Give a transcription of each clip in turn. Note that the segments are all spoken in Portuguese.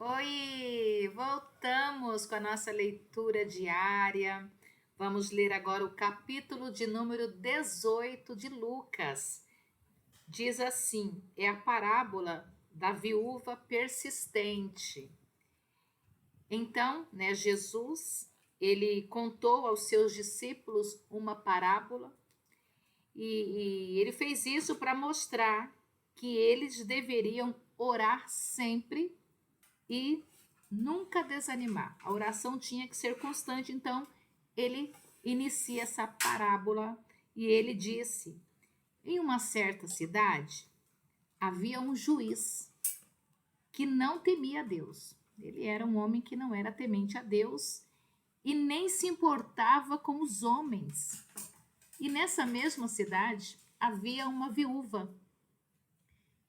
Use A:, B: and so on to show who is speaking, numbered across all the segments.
A: Oi, voltamos com a nossa leitura diária. Vamos ler agora o capítulo de número 18 de Lucas. Diz assim: é a parábola da viúva persistente. Então, Jesus, ele contou aos seus discípulos uma parábola e ele fez isso para mostrar que eles deveriam orar sempre e nunca desanimar. A oração tinha que ser constante. Então, ele inicia essa parábola e ele disse: em uma certa cidade havia um juiz que não temia a Deus. Ele era um homem que não era temente a Deus e nem se importava com os homens. E nessa mesma cidade havia uma viúva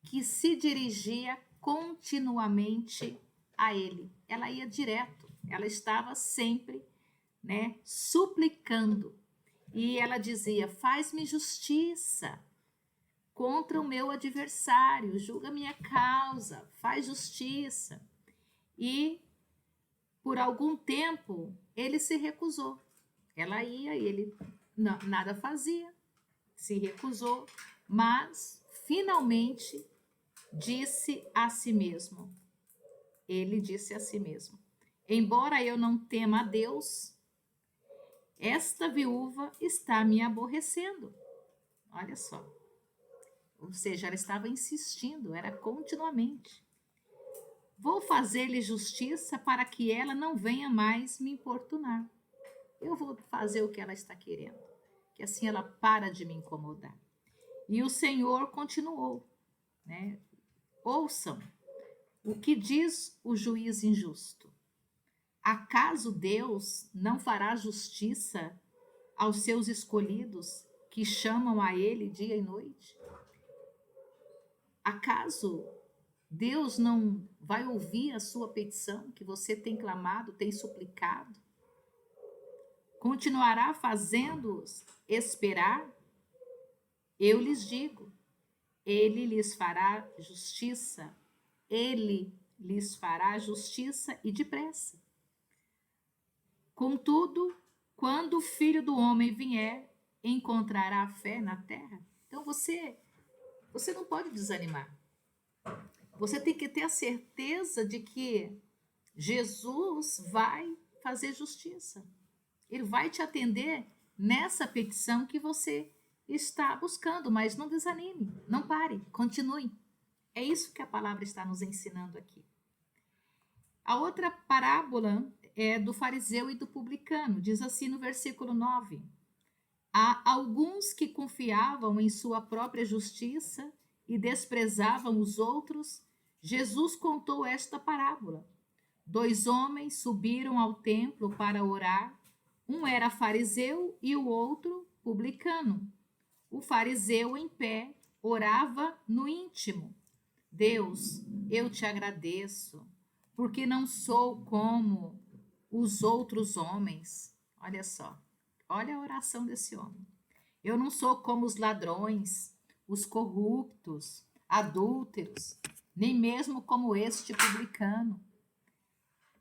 A: que se dirigia continuamente a ele. Ela ia direto, ela estava sempre, suplicando. E ela dizia: faz-me justiça contra o meu adversário, julga minha causa, faz justiça. E por algum tempo ele se recusou. Ela ia e ele nada fazia, se recusou, mas finalmente disse a si mesmo. Ele disse a si mesmo: embora eu não tema a Deus, esta viúva está me aborrecendo. Olha só. Ou seja, ela estava insistindo, era continuamente. Vou fazer-lhe justiça para que ela não venha mais me importunar. Eu vou fazer o que ela está querendo, que assim ela para de me incomodar. E o Senhor continuou, né? Ouçam o que diz o juiz injusto. Acaso Deus não fará justiça aos seus escolhidos que chamam a Ele dia e noite? Acaso Deus não vai ouvir a sua petição que você tem clamado, tem suplicado? Continuará fazendo-os esperar? Eu lhes digo, Ele lhes fará justiça, Ele lhes fará justiça e depressa. Contudo, quando o Filho do Homem vier, encontrará fé na terra? Então você não pode desanimar. Você tem que ter a certeza de que Jesus vai fazer justiça. Ele vai te atender nessa petição que você está buscando, mas não desanime, não pare, continue. É isso que a palavra está nos ensinando aqui. A outra parábola é do fariseu e do publicano. Diz assim no versículo 9: há alguns que confiavam em sua própria justiça e desprezavam os outros. Jesus contou esta parábola. Dois homens subiram ao templo para orar. Um era fariseu e o outro publicano. O fariseu, em pé, orava no íntimo: Deus, eu te agradeço, porque não sou como os outros homens. Olha só, olha a oração desse homem. Eu não sou como os ladrões, os corruptos, adúlteros, nem mesmo como este publicano.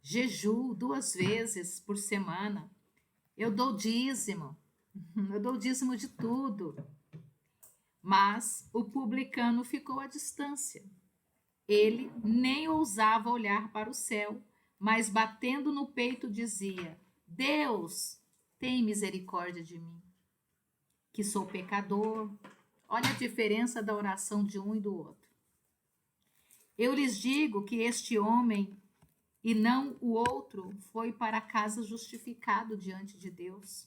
A: Jejuo 2 vezes por semana. Eu dou dízimo, eu dou dízimo de tudo. Mas o publicano ficou à distância. Ele nem ousava olhar para o céu, mas batendo no peito dizia: Deus, tem misericórdia de mim, que sou pecador. Olha a diferença da oração de um e do outro. Eu lhes digo que este homem e não o outro foi para casa justificado diante de Deus.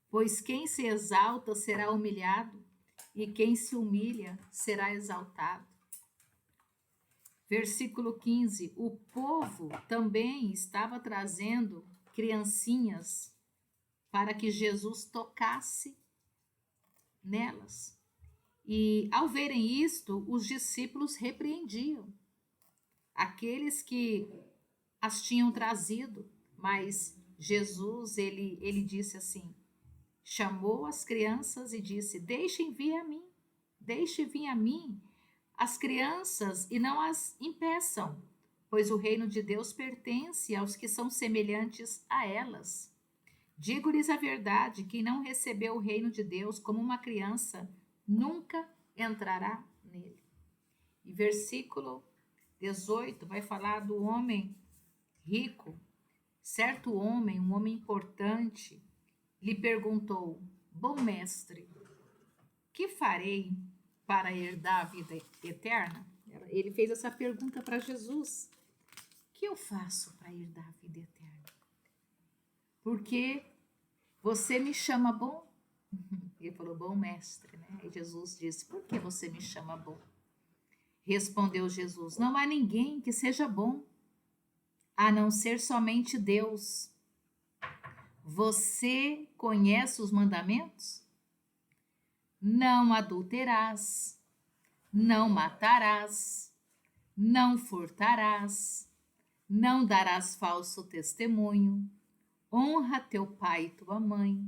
A: Pois quem se exalta será humilhado, e quem se humilha será exaltado. Versículo 15: o povo também estava trazendo criancinhas para que Jesus tocasse nelas. E ao verem isto, os discípulos repreendiam aqueles que as tinham trazido, mas Jesus, ele disse assim, chamou as crianças e disse: deixem vir a mim, deixe vir a mim as crianças e não as impeçam, pois o reino de Deus pertence aos que são semelhantes a elas. Digo-lhes a verdade: quem não recebeu o reino de Deus como uma criança, nunca entrará nele. E versículo 18 vai falar do homem rico. Certo homem, um homem importante, lhe perguntou: bom mestre, que farei para herdar a vida eterna? Ele fez essa pergunta para Jesus. O que eu faço para herdar a vida eterna? Porque você me chama bom? Ele falou, bom mestre, né? E Jesus disse, por que você me chama bom? Respondeu Jesus, não há ninguém que seja bom, a não ser somente Deus. Você conhece os mandamentos? Não adulterarás, não matarás, não furtarás, não darás falso testemunho, honra teu pai e tua mãe.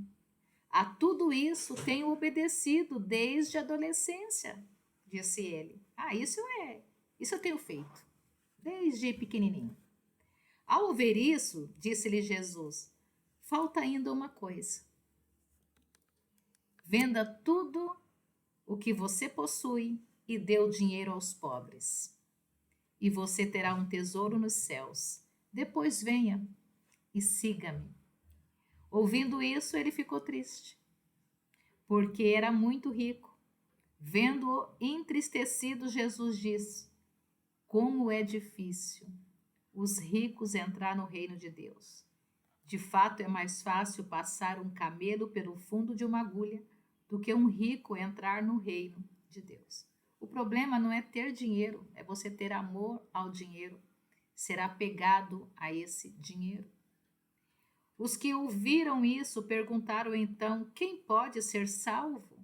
A: A tudo isso tenho obedecido desde a adolescência, disse ele. Isso eu tenho feito, desde pequenininho. Ao ouvir isso, disse-lhe Jesus, falta ainda uma coisa. Venda tudo o que você possui e dê o dinheiro aos pobres. E você terá um tesouro nos céus. Depois venha e siga-me. Ouvindo isso, ele ficou triste, porque era muito rico. Vendo-o entristecido, Jesus disse, como é difícil os ricos entrar no reino de Deus. De fato, é mais fácil passar um camelo pelo fundo de uma agulha do que um rico entrar no reino de Deus. O problema não é ter dinheiro, é você ter amor ao dinheiro, ser apegado a esse dinheiro. Os que ouviram isso perguntaram então, quem pode ser salvo?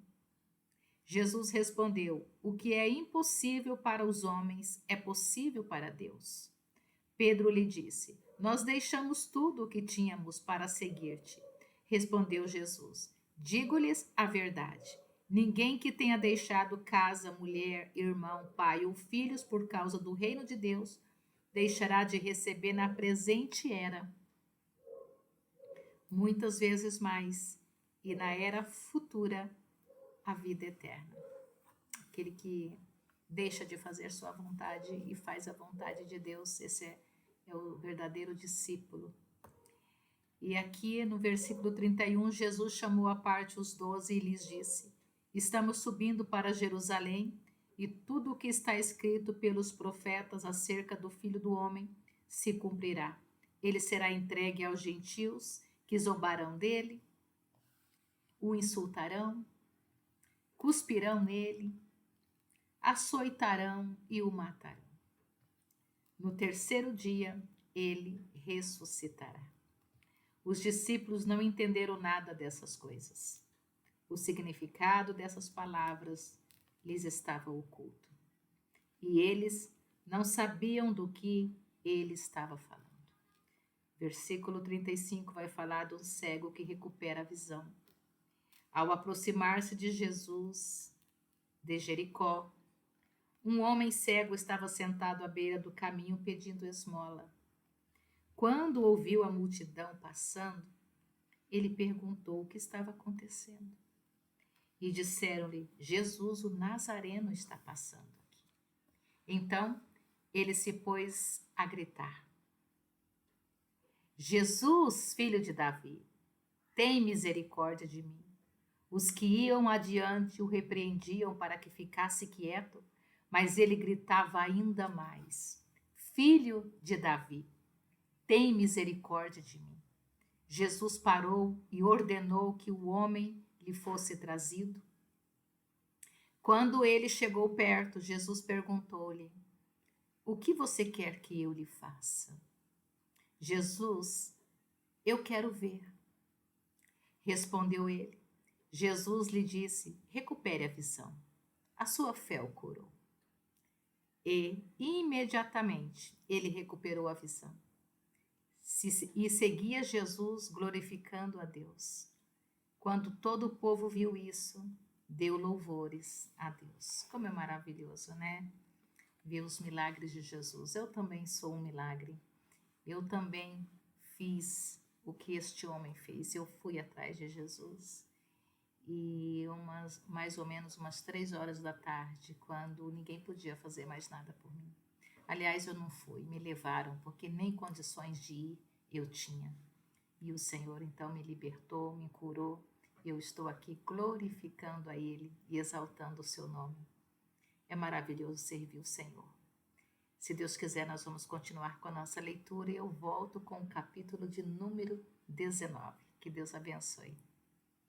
A: Jesus respondeu, o que é impossível para os homens é possível para Deus. Pedro lhe disse, nós deixamos tudo o que tínhamos para seguir-te. Respondeu Jesus, digo-lhes a verdade. Ninguém que tenha deixado casa, mulher, irmão, pai ou filhos por causa do reino de Deus, deixará de receber na presente era muitas vezes mais, e na era futura a vida eterna. Aquele que deixa de fazer sua vontade e faz a vontade de Deus, esse é o verdadeiro discípulo. E aqui no versículo 31, Jesus chamou à parte os 12 e lhes disse, estamos subindo para Jerusalém e tudo o que está escrito pelos profetas acerca do Filho do Homem se cumprirá. Ele será entregue aos gentios que zombarão dele, o insultarão, cuspirão nele, açoitarão e o matarão. No terceiro dia, ele ressuscitará. Os discípulos não entenderam nada dessas coisas. O significado dessas palavras lhes estava oculto. E eles não sabiam do que ele estava falando. Versículo 35 vai falar de um cego que recupera a visão. Ao aproximar-se de Jesus, de Jericó, um homem cego estava sentado à beira do caminho pedindo esmola. Quando ouviu a multidão passando, ele perguntou o que estava acontecendo. E disseram-lhe, Jesus, o Nazareno, está passando aqui. Então, ele se pôs a gritar, Jesus, filho de Davi, tem misericórdia de mim. Os que iam adiante o repreendiam para que ficasse quieto, mas ele gritava ainda mais, Filho de Davi, tem misericórdia de mim. Jesus parou e ordenou que o homem lhe fosse trazido. Quando ele chegou perto, Jesus perguntou-lhe, o que você quer que eu lhe faça? Jesus, eu quero ver. Respondeu ele. Jesus lhe disse, recupere a visão. A sua fé o curou. E, imediatamente, ele recuperou a visão. E seguia Jesus glorificando a Deus. Quando todo o povo viu isso, deu louvores a Deus. Como é maravilhoso, né? ver os milagres de Jesus. Eu também sou um milagre. Eu também fiz o que este homem fez. Eu fui atrás de Jesus. E mais ou menos umas 3 horas da tarde, quando ninguém podia fazer mais nada por mim. Aliás, eu não fui, me levaram, porque nem condições de ir eu tinha. E o Senhor então me libertou, me curou. Eu estou aqui glorificando a Ele e exaltando o seu nome. É maravilhoso servir o Senhor. Se Deus quiser, nós vamos continuar com a nossa leitura e eu volto com o capítulo de número 19. Que Deus abençoe.